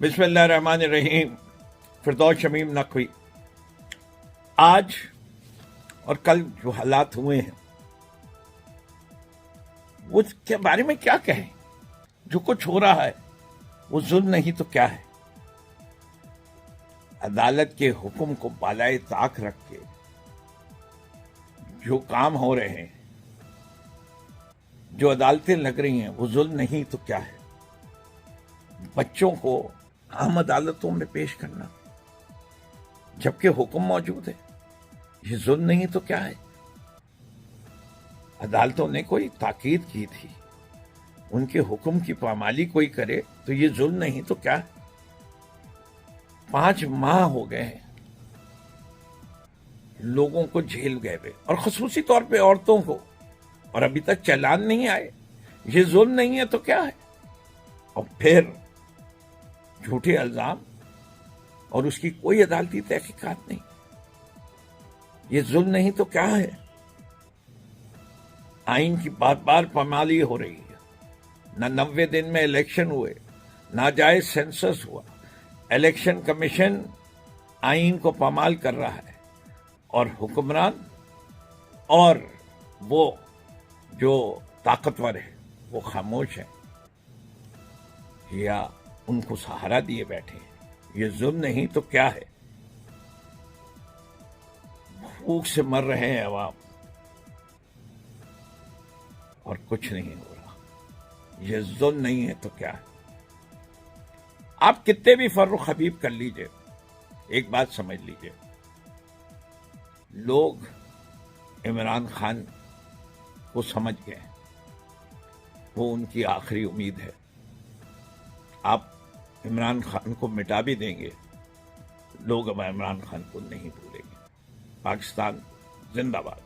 بسم اللہ الرحمن الرحیم. فردوس شمیم نقوی. آج اور کل جو حالات ہوئے ہیں وہ کے بارے میں کیا کہیں؟ جو کچھ ہو رہا ہے وہ ظلم نہیں تو کیا ہے؟ عدالت کے حکم کو بالائے طاق رکھ کے جو کام ہو رہے ہیں، جو عدالتیں لگ رہی ہیں، وہ ظلم نہیں تو کیا ہے؟ بچوں کو عام عدالتوں میں پیش کرنا جبکہ حکم موجود ہے، یہ ظلم نہیں تو کیا ہے؟ عدالتوں نے کوئی تاکید کی تھی، ان کے حکم کی پامالی کوئی کرے تو یہ ظلم نہیں تو کیا ہے؟ 5 ماہ ہو گئے ہیں لوگوں کو جیل گئے ہوئے، اور خصوصی طور پہ عورتوں کو، اور ابھی تک چالان نہیں آئے. یہ ظلم نہیں ہے تو کیا ہے؟ اور پھر جھوٹے الزام اور اس کی کوئی عدالتی تحقیقات نہیں. یہ ظلم نہیں تو کیا ہے؟ آئین کی بار بار پامالی ہو رہی ہے. نہ 90 دن میں الیکشن ہوئے، ناجائز سینسس ہوا. الیکشن کمیشن آئین کو پامال کر رہا ہے، اور حکمران اور وہ جو طاقتور ہے وہ خاموش ہیں یا ان کو سہارا دیے بیٹھے ہیں. یہ ظلم نہیں تو کیا ہے؟ بھوک سے مر رہے ہیں عوام اور کچھ نہیں ہو رہا. یہ ظلم نہیں ہے تو کیا ہے؟ آپ کتنے بھی فر و خبیب کر لیجئے، ایک بات سمجھ لیجئے، لوگ عمران خان کو سمجھ گئے، وہ ان کی آخری امید ہے. آپ عمران خان کو مٹا بھی دیں گے، لوگ اب عمران خان کو نہیں بھولیں گے. پاکستان زندہ باد.